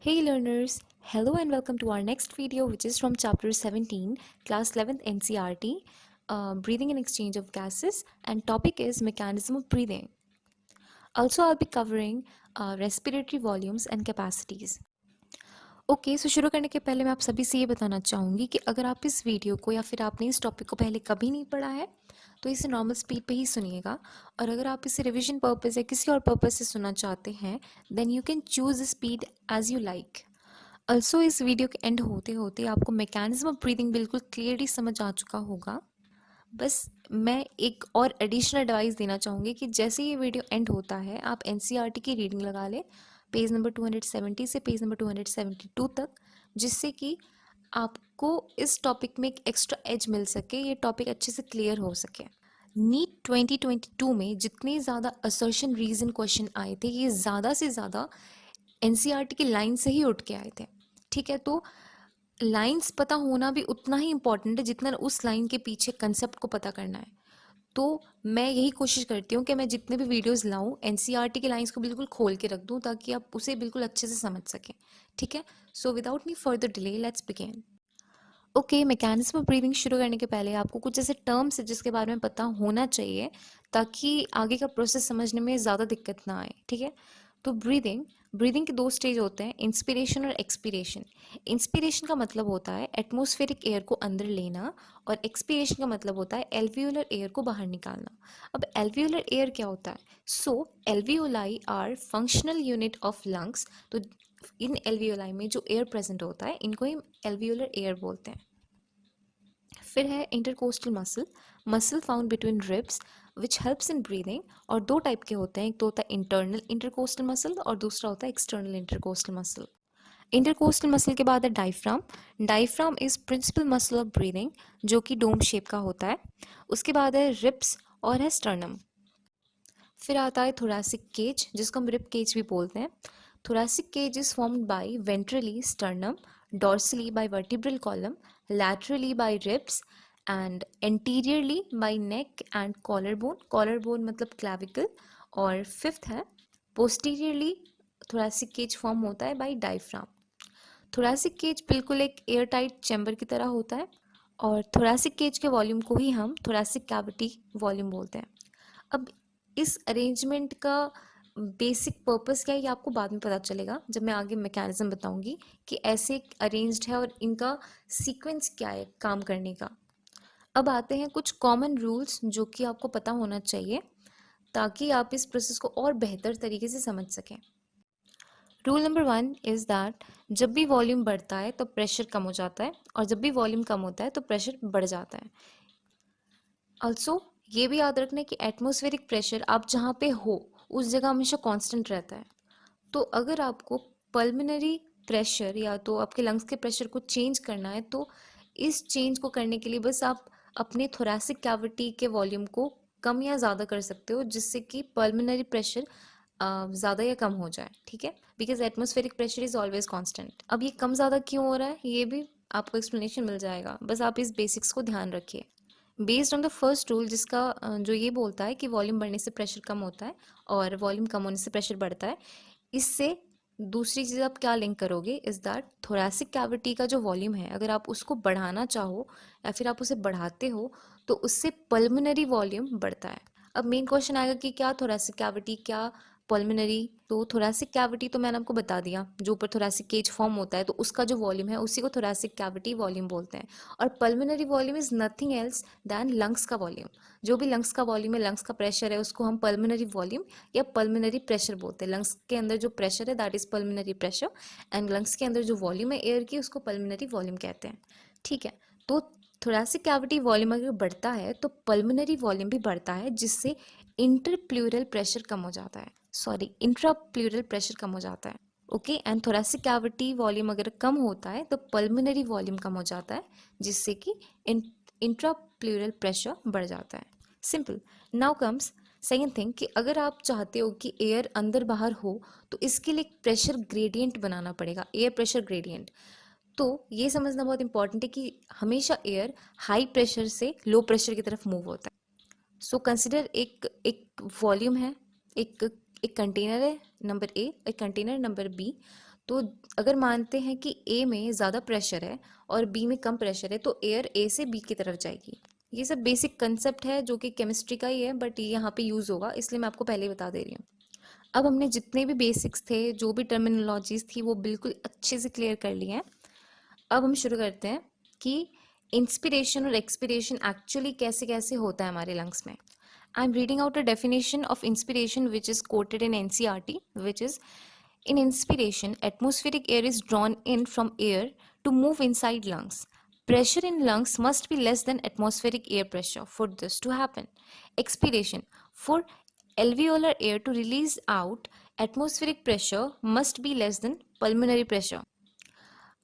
Hey learners, hello and welcome to our next video which is from chapter 17, class 11th NCERT, breathing and exchange of gases, and topic is mechanism of breathing. Also I'll be covering respiratory volumes and capacities. Okay so शुरू करने के पहले मैं आप सभी से ये बताना चाहूँगी कि अगर आप इस वीडियो को या फिर आपने इस टॉपिक को पहले कभी नहीं पढ़ा है तो इसे नॉर्मल स्पीड पे ही सुनिएगा, और अगर आप इसे रिवीजन पर्पस या किसी और पर्पस से सुनना चाहते हैं then you can choose speed as you like. Also इस वीडियो के एंड होते होते आपको मैकेनिज्म ऑफ ब्रीदिंग बिल्कुल क्लियरली समझ आ चुका होगा। बस मैं एक और एडिशनल एडवाइस देना चाहूँगी कि जैसे ये वीडियो एंड होता है आप एनसीईआरटी की रीडिंग लगा लें पेज नंबर 270 से पेज नंबर 272 तक, जिससे कि आपको इस टॉपिक में एक एक्स्ट्रा एज मिल सके, ये टॉपिक अच्छे से क्लियर हो सके। नीट 2022 में जितने ज़्यादा असर्शन रीजन क्वेश्चन आए थे ये ज़्यादा से ज़्यादा एनसीईआरटी की लाइन से ही उठ के आए थे। ठीक है, तो लाइंस पता होना भी उतना ही इम्पॉर्टेंट है जितना उस लाइन के पीछे कंसेप्ट को पता करना है। तो मैं यही कोशिश करती हूँ कि मैं जितने भी वीडियोस लाऊं एनसीईआरटी की लाइंस को बिल्कुल खोल के रख दूं ताकि आप उसे बिल्कुल अच्छे से समझ सकें। ठीक है, so without knee further delay let's begin. Okay, mechanism of breathing शुरू करने के पहले आपको कुछ ऐसे टर्म्स है जिसके बारे में पता होना चाहिए ताकि आगे का प्रोसेस समझने में ज़्यादा दिक्कत ना आए। ठीक है, तो ब्रीदिंग ब्रीदिंग के दो स्टेज होते हैं, इंस्पिरेशन और एक्सपीरेशन। इंस्पिरेशन का मतलब होता है एटमॉस्फेरिक एयर को अंदर लेना, और एक्सपीरेशन का मतलब होता है एल्वियोलर एयर को बाहर निकालना। अब एल्वियोलर एयर क्या होता है? So alveoli are functional unit of lungs. तो इन एल्वियोलाई में जो एयर प्रेजेंट होता है इनको ही एल्वियोलर एयर बोलते हैं। फिर है intercostal muscle, muscle found between ribs which helps in breathing. और दो टाइप के होते हैं, एक तो होता है इंटरनल इंटरकोस्टल मसल और दूसरा होता है external intercostal muscle. Intercostal muscle के बाद है diaphragm. Diaphragm is principal muscle of breathing जो कि डोम शेप का होता है। उसके बाद है रिब्स और है स्टर्नम। फिर आता है थोरैसिक केज जिसको हम रिब केज भी बोलते हैं। Thoracic cage is formed by ventrally sternum, dorsally by vertebral column, laterally by ribs and anteriorly by neck and collarbone। collarbone मतलब clavicle। और फिफ्थ है posteriorly thoracic cage फॉर्म होता है by diaphragm। thoracic cage बिल्कुल एक air tight chamber की तरह होता है, और thoracic cage के वॉल्यूम को ही हम thoracic cavity वॉल्यूम बोलते हैं। अब इस अरेंजमेंट का बेसिक पर्पस क्या है ये आपको बाद में पता चलेगा जब मैं आगे मैकेनिज्म बताऊंगी कि ऐसे अरेंज्ड है और इनका सीक्वेंस क्या है काम करने का। अब आते हैं कुछ कॉमन रूल्स जो कि आपको पता होना चाहिए ताकि आप इस प्रोसेस को और बेहतर तरीके से समझ सकें। रूल नंबर 1 इज़ दैट जब भी वॉल्यूम बढ़ता है तो प्रेशर कम हो जाता है, और जब भी वॉल्यूम कम होता है तो प्रेशर बढ़ जाता है। ऑल्सो ये भी याद रखना है कि एटमॉस्फेरिक प्रेशर आप जहाँ पे हो उस जगह हमेशा कांस्टेंट रहता है। तो अगर आपको पल्मोनरी प्रेशर या तो आपके लंग्स के प्रेशर को चेंज करना है तो इस चेंज को करने के लिए बस आप अपने थोरैसिक कैविटी के वॉल्यूम को कम या ज़्यादा कर सकते हो जिससे कि पल्मोनरी प्रेशर ज़्यादा या कम हो जाए। ठीक है, because atmospheric pressure is always constant. अब ये कम ज़्यादा क्यों हो रहा है ये भी आपको एक्सप्लेनेशन मिल जाएगा, बस आप इस बेसिक्स को ध्यान रखिए। Based on the first rule जिसका जो ये बोलता है कि वॉल्यूम बढ़ने से प्रेशर कम होता है और वॉल्यूम कम होने से प्रेशर बढ़ता है, इससे दूसरी चीज़ आप क्या लिंक करोगे इज़ दैट थोरैसिक कैविटी का जो वॉल्यूम है अगर आप उसको बढ़ाना चाहो या फिर आप उसे बढ़ाते हो तो उससे पल्मोनरी वॉल्यूम बढ़ता है। अब मेन क्वेश्चन आएगा कि क्या थोरैसिक कैविटी क्या पल्मोनरी। तो थोरैसिक कैविटी तो मैंने आपको बता दिया, जो ऊपर थोरैसिक केज फॉर्म होता है तो उसका जो वॉल्यूम है उसी को थोरैसिक कैविटी वॉल्यूम बोलते हैं। और pulmonary volume is nothing else than lungs का वॉल्यूम। जो भी लंग्स का वॉल्यूम है, लंग्स का प्रेशर है, उसको हम पल्मोनरी वॉल्यूम या पल्मोनरी प्रेशर बोलते हैं। लंग्स के अंदर जो प्रेशर है that is pulmonary pressure, and lungs के अंदर जो वॉल्यूम है एयर की उसको पल्मोनरी वॉल्यूम कहते हैं। ठीक है, तो थोरैसिक कैविटी वॉल्यूम अगर बढ़ता है तो पल्मोनरी वॉल्यूम भी बढ़ता है जिससे इंटरप्लूरल प्रेशर कम हो जाता है, सॉरी इंट्राप्लूरल प्रेशर कम हो जाता है। Okay, and thoracic cavity volume अगर कम होता है तो पल्मोनरी वॉल्यूम कम हो जाता है जिससे कि इंट्राप्लूरल प्रेशर बढ़ जाता है। Simple. Now comes second thing कि अगर आप चाहते हो कि एयर अंदर बाहर हो तो इसके लिए एक प्रेशर ग्रेडियंट बनाना पड़ेगा, एयर प्रेशर ग्रेडियंट। तो ये समझना बहुत इंपॉर्टेंट है कि हमेशा एयर हाई प्रेशर से लो प्रेशर की तरफ मूव होता है। सो कंसिडर एक एक वॉल्यूम है, एक एक कंटेनर है नंबर ए, एक कंटेनर नंबर बी। तो अगर मानते हैं कि ए में ज़्यादा प्रेशर है और बी में कम प्रेशर है तो एयर ए से बी की तरफ जाएगी। ये सब बेसिक कंसेप्ट है जो कि केमिस्ट्री का ही है, बट ये यहाँ पे यूज़ होगा, इसलिए मैं आपको पहले ही बता दे रही हूँ। अब हमने जितने भी बेसिक्स थे, जो भी टर्मिनोलॉजीज थी, वो बिल्कुल अच्छे से क्लियर कर लिए हैं। अब हम शुरू करते हैं कि इंस्पिरेशन और एक्सपिरेशन एक्चुअली कैसे कैसे होता है हमारे लंग्स में। I am reading out a definition of inspiration which is quoted in NCERT, which is in inspiration, atmospheric air is drawn in from air to move inside lungs. Pressure in lungs must be less than atmospheric air pressure for this to happen. Expiration, for alveolar air to release out, atmospheric pressure must be less than pulmonary pressure.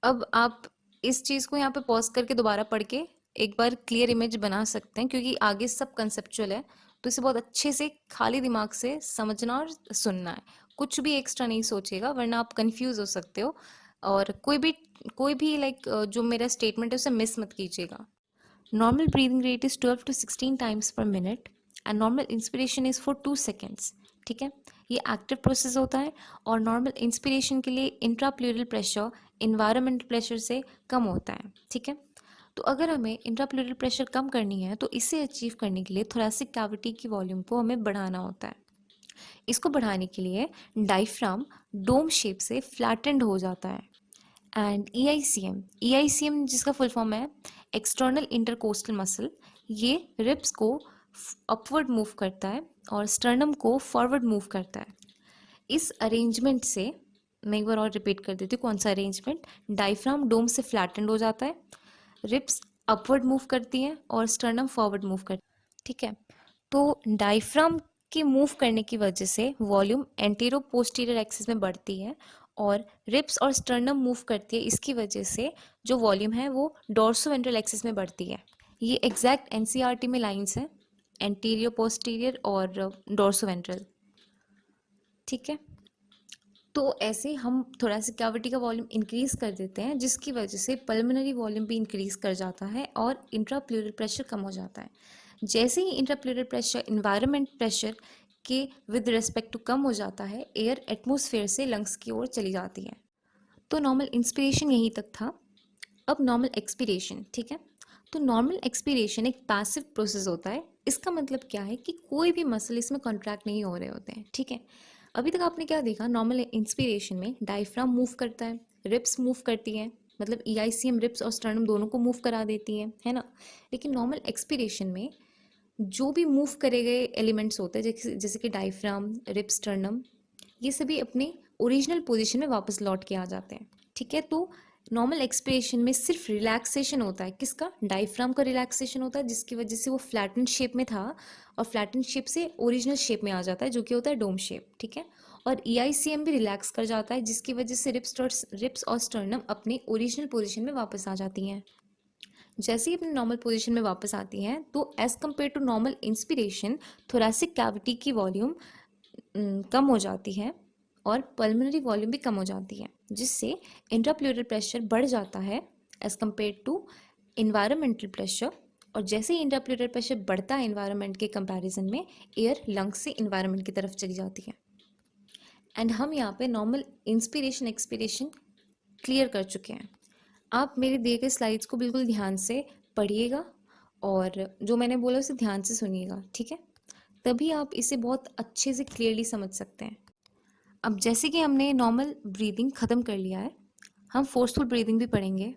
अब आप इस चीज़ को यहाँ पे pause करके दोबारा पढ़ के एक बार क्लियर इमेज बना सकते हैं, क्योंकि आगे सब कंसेप्चुअल है, तो इसे बहुत अच्छे से खाली दिमाग से समझना और सुनना है। कुछ भी एक्स्ट्रा नहीं सोचिएगा, वरना आप कंफ्यूज हो सकते हो, और कोई भी लाइक जो मेरा स्टेटमेंट है उसे मिस मत कीजिएगा। Normal breathing rate is 12 to 16 times पर minute and normal inspiration is for 2 seconds. ठीक है, ये एक्टिव प्रोसेस होता है, और नॉर्मल इंस्पिरेशन के लिए इंट्राप्लूरल प्रेशर इन्वायरमेंटल प्रेशर से कम होता है। ठीक है, तो अगर हमें इंट्राप्लूरल प्रेशर कम करनी है तो इसे अचीव करने के लिए थोरैसिक कैविटी की वॉल्यूम को हमें बढ़ाना होता है। इसको बढ़ाने के लिए डायफ्राम डोम शेप से फ्लैटेंड हो जाता है। एंड EICM जिसका फुल फॉर्म है एक्सटर्नल इंटरकोस्टल मसल, ये रिब्स को अपवर्ड मूव करता है और स्टर्नम को फॉरवर्ड मूव करता है। इस अरेंजमेंट से मैं एक बार और रिपीट कर देती हूँ कौन सा अरेंजमेंट। डायफ्राम डोम से फ्लैटेंड हो जाता है, रिब्स अपवर्ड मूव करती हैं और स्टर्नम फॉरवर्ड मूव करती है। ठीक है, तो डायफ्राम के मूव करने की वजह से वॉल्यूम एंटीरो पोस्टीरियर एक्सिस में बढ़ती है, और रिब्स और स्टर्नम मूव करती है, इसकी वजह से जो वॉल्यूम है वो डोर्सोवेंट्रल एक्सिस में बढ़ती है। ये एग्जैक्ट एनसीईआरटी में लाइंस हैं, एंटीरियर पोस्टीरियर और डोर्सोवेंट्रल। ठीक है, तो ऐसे हम थोड़ा सा कैविटी का वॉल्यूम इंक्रीज कर देते हैं, जिसकी वजह से पल्मोनरी वॉल्यूम भी इंक्रीज कर जाता है और इंट्राप्लूरल प्रेशर कम हो जाता है। जैसे ही इंट्राप्लूरल प्रेशर इन्वायरमेंट प्रेशर के विद रिस्पेक्ट टू कम हो जाता है, एयर एटमॉस्फेयर से लंग्स की ओर चली जाती है। तो नॉर्मल इंस्पिरेशन यहीं तक था। अब नॉर्मल एक्सपिरेशन। ठीक है, तो नॉर्मल एक्सपिरेशन एक पैसिव प्रोसेस होता है। इसका मतलब क्या है कि कोई भी मसल इसमें कॉन्ट्रैक्ट नहीं हो रहे होते हैं। ठीक है, अभी तक आपने क्या देखा, नॉर्मल इंस्पिरेशन में डायफ्राम मूव करता है, रिब्स मूव करती हैं, मतलब EICM रिब्स और स्टर्नम दोनों को मूव करा देती हैं, है ना। लेकिन नॉर्मल एक्सपिरेशन में जो भी मूव करे गए एलिमेंट्स होते हैं, जैसे कि डायफ्राम, रिब्स, स्टर्नम, ये सभी अपने ओरिजिनल पोजीशन में वापस लौट के आ जाते हैं। ठीक है, तो नॉर्मल एक्सपिरेशन में सिर्फ रिलैक्सेशन होता है। किसका? डायफ्राम का रिलैक्सेशन होता है, जिसकी वजह से वो फ्लैटेंड शेप में था और फ्लैटेंड शेप से ओरिजिनल शेप में आ जाता है, जो कि होता है डोम शेप। ठीक है, और EICM भी रिलैक्स कर जाता है, जिसकी वजह से रिब्स और स्टर्नम अपने ओरिजिनल पोजीशन में वापस आ जाती हैं। जैसे ही अपने नॉर्मल पोजीशन में वापस आती हैं, तो as compare to normal inspiration thoracic cavity की वॉल्यूम कम हो जाती है और पल्मोनरी वॉल्यूम भी कम हो जाती है, जिससे इंट्राप्लूरल प्रेशर बढ़ जाता है as compare to environmental pressure. और जैसे ही इंट्राप्लूरल प्रेशर बढ़ता है इन्वायरमेंट के कंपैरिजन में, एयर लंग्स से इन्वायरमेंट की तरफ चली जाती है। एंड हम यहाँ पे नॉर्मल इंस्पिरेशन एक्सपिरेशन क्लियर कर चुके हैं। आप मेरे दिए गए स्लाइड्स को बिल्कुल ध्यान से पढ़िएगा और जो मैंने बोला उसे ध्यान से सुनिएगा। ठीक है, तभी आप इसे बहुत अच्छे से क्लियरली समझ सकते हैं। अब जैसे कि हमने नॉर्मल ब्रीदिंग ख़त्म कर लिया है, हम फोर्सफुल ब्रीदिंग भी पढ़ेंगे।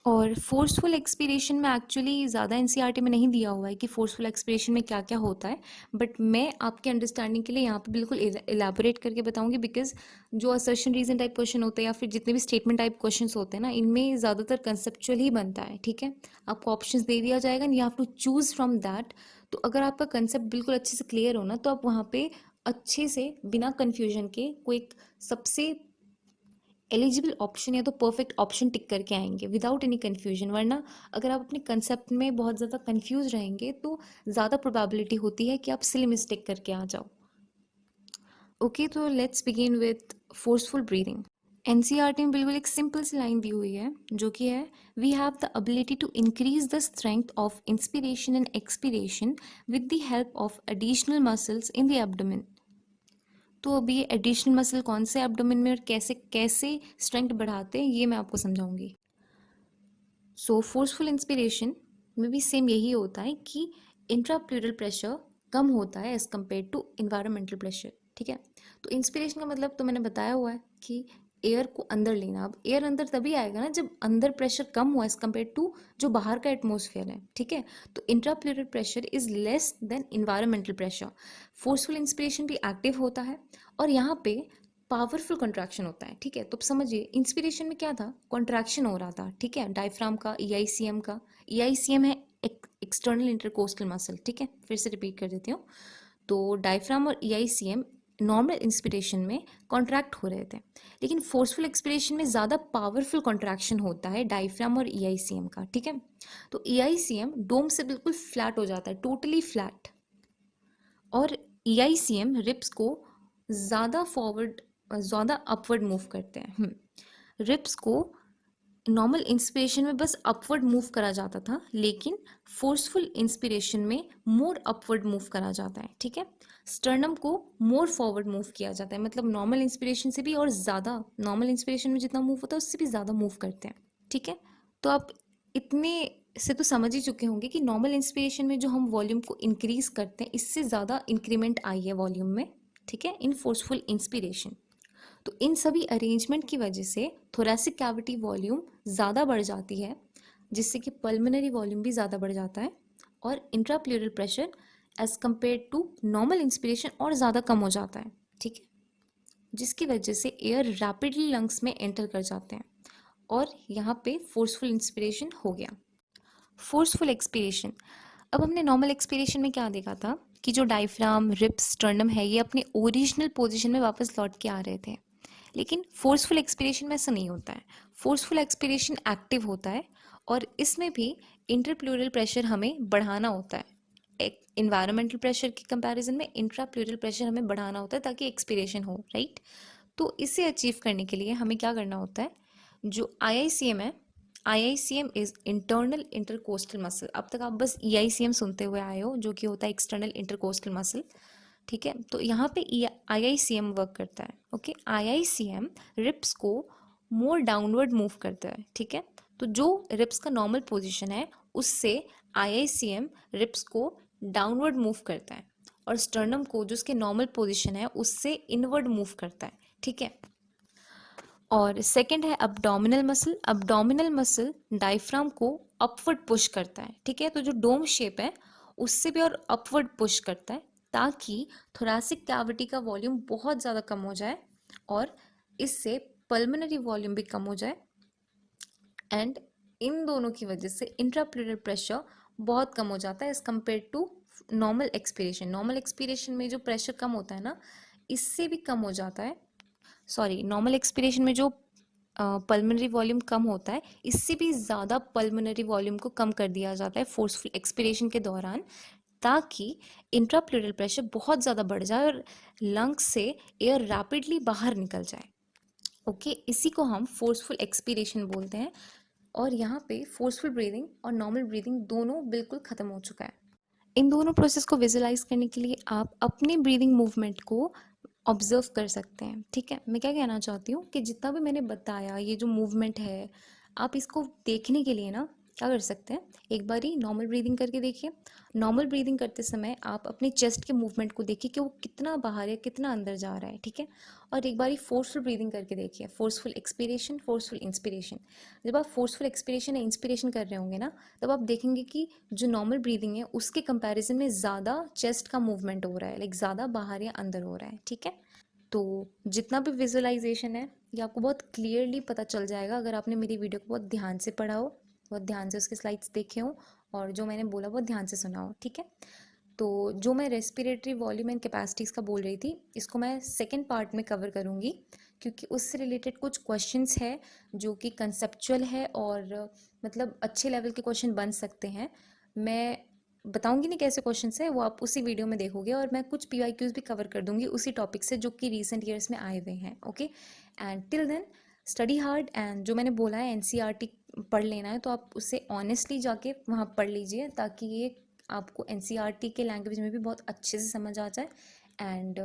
और फोर्सफुल एक्सपीरेशन में एक्चुअली ज़्यादा एनसीईआरटी में नहीं दिया हुआ है कि फोर्सफुल एक्सपीरेशन में क्या क्या होता है, बट मैं आपके अंडरस्टैंडिंग के लिए यहाँ पे बिल्कुल इलेबोरेट करके बताऊंगी, बिकॉज जो असर्शन रीजन टाइप क्वेश्चन होते हैं या फिर जितने भी स्टेटमेंट टाइप क्वेश्चंस होते हैं ना, इनमें ज़्यादातर कंसेप्चुअल ही बनता है। ठीक है, आपको ऑप्शंस दे दिया जाएगा, you have to choose from that. तो अगर आपका कंसेप्ट बिल्कुल अच्छे से क्लियर हो ना, तो आप वहाँ पे अच्छे से बिना कन्फ्यूजन के कोई एक सबसे एलिजिबल ऑप्शन या तो परफेक्ट ऑप्शन टिक करके आएंगे विदाउट एनी कन्फ्यूजन। वरना अगर आप अपने कंसेप्ट में बहुत ज़्यादा कन्फ्यूज रहेंगे तो ज़्यादा प्रोबेबिलिटी होती है कि आप सिली मिस्टेक करके आ जाओ। ओके, तो let's begin with forceful breathing. NCERT में बिल्कुल एक सिंपल सी लाइन दी हुई है, जो कि है we have the ability to increase the strength of inspiration and expiration with the help of additional muscles in the abdomen. तो अभी ये एडिशनल मसल कौन से एब्डोमेन में और कैसे कैसे स्ट्रेंथ बढ़ाते हैं ये मैं आपको समझाऊंगी। सो फोर्सफुल इंस्पिरेशन में भी सेम यही होता है कि इंट्राप्लूरल प्रेशर कम होता है as compare to environmental pressure. ठीक है, तो इंस्पिरेशन का मतलब तो मैंने बताया हुआ है कि एयर को अंदर लेना। अब एयर अंदर तभी आएगा ना जब अंदर प्रेशर कम हुआ एज कम्पेयर टू जो बाहर का एटमोसफेयर है। ठीक है, तो intrapleural pressure is less than environmental pressure. Forceful inspiration भी एक्टिव होता है और यहाँ पे पावरफुल कॉन्ट्रैक्शन होता है। ठीक है, तो अब समझिए इंस्पिरेशन में क्या था, कॉन्ट्रैक्शन हो रहा था। ठीक है, डायफ्राम का, ईआईसीएम का। ईआईसीएम है एक्सटर्नल इंटरकोस्टल मसल। ठीक है, फिर से रिपीट कर देती हूँ। तो डायफ्राम और ईआईसीएम नॉर्मल इंस्पिरेशन में कॉन्ट्रैक्ट हो रहे थे, लेकिन फोर्सफुल एक्सपिरेशन में ज़्यादा पावरफुल कॉन्ट्रैक्शन होता है डायफ्राम और ईआईसीएम का। ठीक है, तो ईआईसीएम डोम से बिल्कुल फ्लैट हो जाता है, टोटली फ्लैट, और ईआईसीएम रिब्स को ज़्यादा फॉरवर्ड, ज़्यादा अपवर्ड मूव करते हैं। रिब्स को नॉर्मल इंस्पिरेशन में बस अपवर्ड मूव करा जाता था, लेकिन फोर्सफुल इंस्पिरेशन में मोर अपवर्ड मूव करा जाता है। ठीक है, स्टर्नम को मोर फॉरवर्ड मूव किया जाता है, मतलब नॉर्मल इंस्पिरेशन से भी और ज़्यादा, नॉर्मल इंस्पिरेशन में जितना मूव होता है उससे भी ज़्यादा मूव करते हैं। ठीक है, तो आप इतने से तो समझ ही चुके होंगे कि नॉर्मल इंस्पिरेशन में जो हम वॉल्यूम को इंक्रीज करते हैं, इससे ज़्यादा इंक्रीमेंट आई है वॉल्यूम में। ठीक है, इन फोर्सफुल इंस्पिरेशन। तो इन सभी अरेंजमेंट की वजह से थोरैसिक कैविटी वॉल्यूम ज़्यादा बढ़ जाती है, जिससे कि पल्मोनरी वॉल्यूम भी ज़्यादा बढ़ जाता है, और intrapleural pressure as compare to normal inspiration और ज़्यादा कम हो जाता है। ठीक है, जिसकी वजह से एयर रैपिडली लंग्स में एंटर कर जाते हैं, और यहाँ पे फोर्सफुल इंस्पिरेशन हो गया। फोर्सफुल एक्सपिरेशन, अब हमने नॉर्मल एक्सपिरेशन में क्या देखा था कि जो डायफ्राम, रिब्स, स्टर्नम है, ये अपने ओरिजिनल पोजीशन में वापस लौट के आ रहे थे, लेकिन फोर्सफुल एक्सपिरेशन में ऐसा नहीं होता है। फोर्सफुल एक्सपिरेशन एक्टिव होता है, और इसमें भी इंटरप्लूरल प्रेशर हमें बढ़ाना होता है। एक इन्वायरमेंटल प्रेशर के कंपैरिजन में इंट्राप्लूरल प्रेशर हमें बढ़ाना होता है ताकि एक्सपिरेशन हो, राइट। तो इसे अचीव करने के लिए हमें क्या करना होता है, जो आईआईसीएम है, IICM is internal intercostal muscle. अब तक आप बस ईआईसीएम सुनते हुए आए हो, जो कि होता है एक्सटर्नल इंटरकोस्टल मसल। ठीक है, तो यहाँ पे आईआईसीएम वर्क करता है। ओके, आईआईसीएम रिब्स को मोर डाउनवर्ड मूव करता है। ठीक है, तो जो रिब्स का नॉर्मल पोजीशन है उससे आईआईसीएम रिब्स को डाउनवर्ड मूव करता है, और स्टर्नम को जो उसके नॉर्मल पोजीशन है उससे इनवर्ड मूव करता है। ठीक है, और सेकंड है abdominal muscle. Abdominal muscle diaphragm को अपवर्ड पुश करता है। ठीक है, तो जो डोम शेप है उससे भी और अपवर्ड पुश करता है, ताकि थोरैसिक कैविटी का वॉल्यूम बहुत ज़्यादा कम हो जाए, और इससे पल्मोनरी वॉल्यूम भी कम हो जाए, एंड इन दोनों की वजह से इंट्राप्लूरल प्रेशर बहुत कम हो जाता है as compare to normal expiration. Normal expiration में जो प्रेशर कम होता है ना, इससे भी कम हो जाता है। सॉरी, नॉर्मल एक्सपीरेशन में जो पल्मोनरी वॉल्यूम कम होता है, इससे भी ज़्यादा पल्मोनरी वॉल्यूम को कम कर दिया जाता है फोर्सफुल एक्सपीरेशन के दौरान, ताकि इंट्राप्लूरल प्रेशर बहुत ज़्यादा बढ़ जाए और लंग्स से एयर रैपिडली बाहर निकल जाए। ओके, इसी को हम फोर्सफुल एक्सपीरेशन बोलते हैं, और यहाँ पे फोर्सफुल ब्रीदिंग और नॉर्मल ब्रीदिंग दोनों बिल्कुल ख़त्म हो चुका है। इन दोनों प्रोसेस को विजुलाइज करने के लिए आप अपने ब्रीदिंग मूवमेंट को ऑब्जर्व कर सकते हैं। ठीक है, मैं क्या कहना चाहती हूँ कि जितना भी मैंने बताया, ये जो मूवमेंट है, आप इसको देखने के लिए ना क्या कर सकते हैं, एक बारी नॉर्मल ब्रीदिंग करके देखिए। नॉर्मल ब्रीदिंग करते समय आप अपने चेस्ट के मूवमेंट को देखिए कि वो कितना बाहर है, कितना अंदर जा रहा है। ठीक है, और एक बारी फोर्सफुल ब्रीदिंग करके देखिए, फोर्सफुल एक्सपिरेशन, फोर्सफुल इंस्पिरेशन। जब आप फोर्सफुल एक्सपिरेशन या इंस्पिरेशन कर रहे होंगे ना, तब आप देखेंगे कि जो नॉर्मल ब्रीदिंग है उसके कंपैरिजन में ज़्यादा चेस्ट का मूवमेंट हो रहा है, लाइक ज़्यादा बाहर या अंदर हो रहा है। ठीक है, तो जितना भी विजुअलाइजेशन है ये आपको बहुत क्लियरली पता चल जाएगा अगर आपने मेरी वीडियो को बहुत ध्यान से पढ़ा हो, बहुत ध्यान से उसके स्लाइड्स देखे हो, और जो मैंने बोला बहुत ध्यान से सुना हो। ठीक है, तो जो मैं रेस्पिरेटरी वॉल्यूम एंड कैपेसिटीज़ का बोल रही थी, इसको मैं सेकंड पार्ट में कवर करूँगी, क्योंकि उससे रिलेटेड कुछ क्वेश्चंस है जो कि कंसेप्चुअल है और मतलब अच्छे लेवल के क्वेश्चन बन सकते हैं। मैं बताऊंगी नहीं कैसे क्वेश्चंस है, वो आप उसी वीडियो में देखोगे, और मैं कुछ पीवाईक्यूज भी कवर कर दूंगी उसी टॉपिक से जो कि रीसेंट ईयर्स में आए हुए हैं। Okay, and till then study hard, and जो मैंने बोला है एनसीईआरटी पढ़ लेना है, तो आप उससे ऑनेस्टली जाके वहाँ पढ़ लीजिए, ताकि ये आपको एनसीईआरटी के लैंग्वेज में भी बहुत अच्छे से समझ आ जाए। And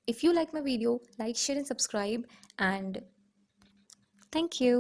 If you like my video, like, share and subscribe, and thank you.